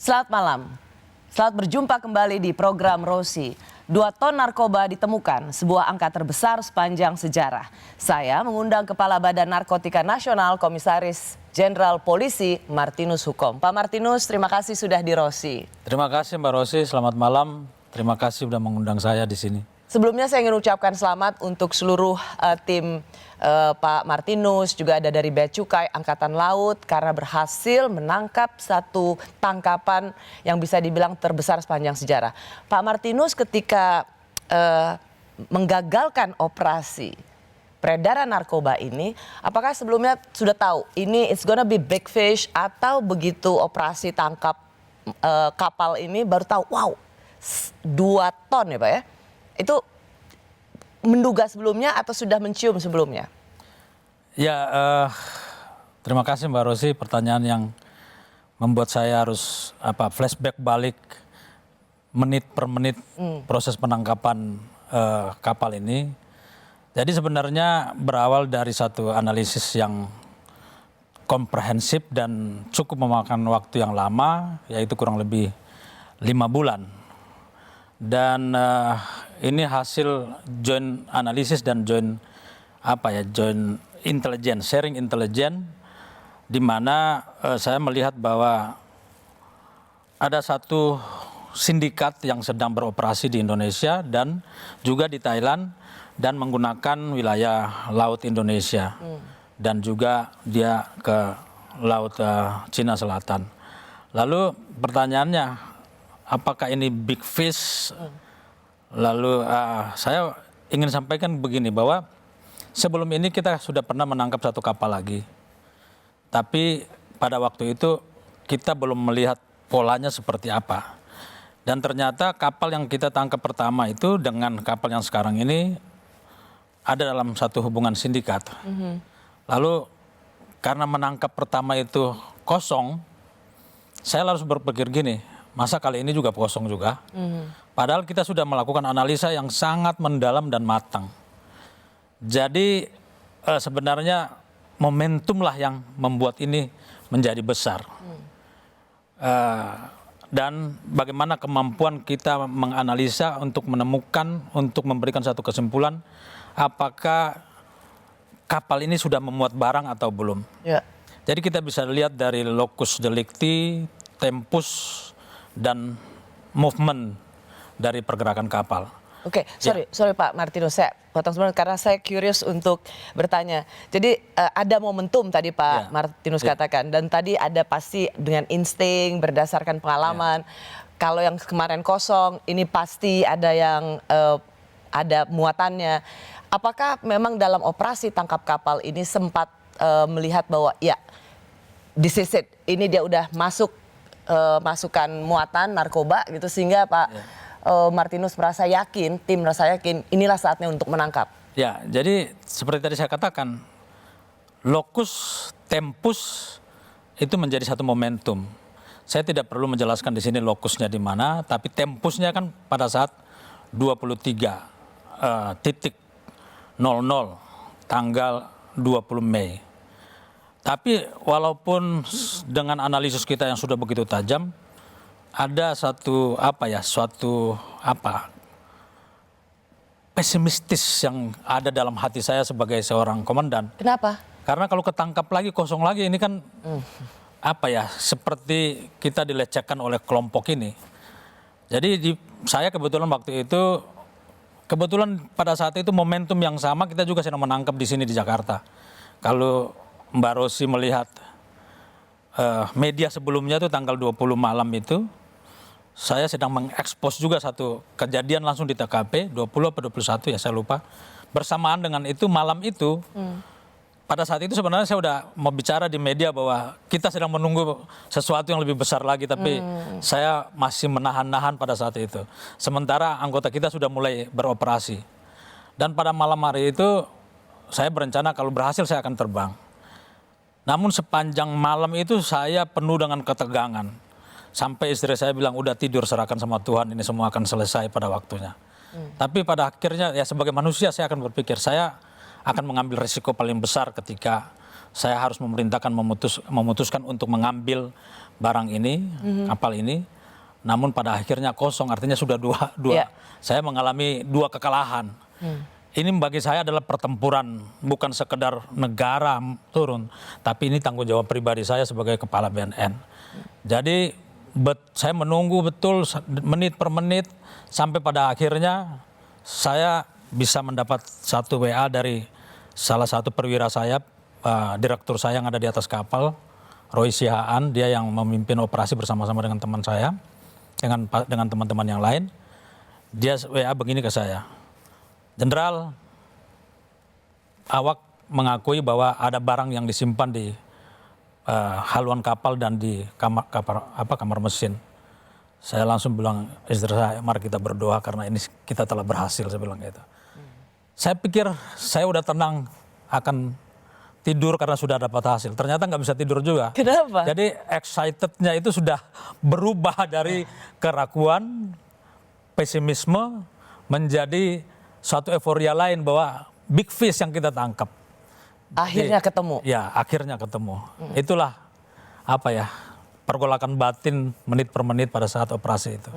Selamat malam. Selamat berjumpa kembali di program Rosi. 2 ton narkoba ditemukan, sebuah angka terbesar sepanjang sejarah. Saya mengundang Kepala Badan Narkotika Nasional, Komisaris Jenderal Polisi Martinus Hukom. Pak Martinus, terima kasih sudah di Rosi. Terima kasih Mbak Rosi, selamat malam. Terima kasih sudah mengundang saya di sini. Sebelumnya saya ingin ucapkan selamat untuk seluruh tim Pak Martinus, juga ada dari Bea Cukai Angkatan Laut karena berhasil menangkap satu tangkapan yang bisa dibilang terbesar sepanjang sejarah. Pak Martinus ketika menggagalkan operasi peredaran narkoba ini, apakah sebelumnya sudah tahu ini it's gonna be big fish atau begitu operasi tangkap kapal ini baru tahu wow 2 ton ya Pak ya? Itu menduga sebelumnya atau sudah mencium sebelumnya? Ya, terima kasih Mbak Rosi, pertanyaan yang membuat saya harus flashback balik menit per menit proses penangkapan kapal ini. Jadi sebenarnya berawal dari satu analisis yang komprehensif dan cukup memakan waktu yang lama, yaitu kurang lebih 5 bulan. Dan ini hasil joint analisis dan joint intelligence, sharing intelligence, di mana saya melihat bahwa ada satu sindikat yang sedang beroperasi di Indonesia dan juga di Thailand dan menggunakan wilayah laut Indonesia dan juga dia ke laut Cina Selatan. Lalu pertanyaannya, apakah ini big fish? Lalu saya ingin sampaikan begini, bahwa sebelum ini kita sudah pernah menangkap satu kapal lagi. Tapi pada waktu itu kita belum melihat polanya seperti apa. Dan ternyata kapal yang kita tangkap pertama itu dengan kapal yang sekarang ini ada dalam satu hubungan sindikat. Lalu karena menangkap pertama itu kosong, saya harus berpikir gini, masa kali ini juga kosong juga? Padahal kita sudah melakukan analisa yang sangat mendalam dan matang. Jadi sebenarnya momentumlah yang membuat ini menjadi besar. Dan bagaimana kemampuan kita menganalisa untuk menemukan, untuk memberikan satu kesimpulan, apakah kapal ini sudah memuat barang atau belum. Ya. Jadi kita bisa lihat dari locus delicti, tempus, dan movement dari pergerakan kapal. Oke, sorry Pak Martinus, saya potong sebentar karena saya curious untuk bertanya. Jadi ada momentum tadi Pak Martinus katakan, dan tadi ada pasti dengan insting berdasarkan pengalaman. Kalau yang kemarin kosong, ini pasti ada yang ada muatannya. Apakah memang dalam operasi tangkap kapal ini sempat melihat bahwa ya this is it, ini dia udah masukkan muatan narkoba gitu sehingga Pak Martinus merasa yakin, tim merasa yakin inilah saatnya untuk menangkap. Ya, jadi seperti tadi saya katakan, locus tempus itu menjadi satu momentum. Saya tidak perlu menjelaskan di sini lokusnya di mana, tapi tempusnya kan pada saat 23.00 tanggal 20 Mei. Tapi walaupun dengan analisis kita yang sudah begitu tajam, ada suatu pesimistis yang ada dalam hati saya sebagai seorang komandan. Kenapa? Karena kalau ketangkap lagi, kosong lagi, ini kan seperti kita dilecehkan oleh kelompok ini. Jadi saya kebetulan waktu itu, pada saat itu momentum yang sama kita juga sedang menangkap di sini di Jakarta. Kalau Mbak Rosi melihat media sebelumnya itu tanggal 20 malam itu, saya sedang mengekspos juga satu kejadian langsung di TKP, 20 atau 21 ya saya lupa. Bersamaan dengan itu, malam itu, pada saat itu sebenarnya saya udah mau bicara di media bahwa kita sedang menunggu sesuatu yang lebih besar lagi, tapi saya masih menahan-nahan pada saat itu. Sementara anggota kita sudah mulai beroperasi. Dan pada malam hari itu, saya berencana kalau berhasil saya akan terbang. Namun sepanjang malam itu saya penuh dengan ketegangan. Sampai istri saya bilang, udah tidur, serahkan sama Tuhan, ini semua akan selesai pada waktunya. Tapi pada akhirnya ya sebagai manusia saya akan berpikir, saya akan mengambil risiko paling besar ketika saya harus memerintahkan memutuskan untuk mengambil barang ini, kapal ini, namun pada akhirnya kosong, artinya sudah dua. Iya. Saya mengalami 2 kekalahan. Ini bagi saya adalah pertempuran, bukan sekedar negara turun, tapi ini tanggung jawab pribadi saya sebagai kepala BNN. Jadi saya menunggu betul menit per menit sampai pada akhirnya saya bisa mendapat satu WA dari salah satu perwira saya, direktur saya yang ada di atas kapal, Roy Sihaan, dia yang memimpin operasi bersama-sama dengan teman saya, dengan teman-teman yang lain. Dia WA begini ke saya, Jenderal, awak mengakui bahwa ada barang yang disimpan di haluan kapal dan di kamar mesin. Saya langsung bilang, istri saya, mari kita berdoa karena ini kita telah berhasil, saya bilang gitu. Saya pikir saya udah tenang akan tidur karena sudah dapat hasil. Ternyata nggak bisa tidur juga. Kenapa? Jadi excitednya itu sudah berubah dari keraguan, pesimisme menjadi suatu euforia lain bahwa big fish yang kita tangkap. Akhirnya ketemu. Ya, akhirnya ketemu. Itulah pergolakan batin menit per menit pada saat operasi itu.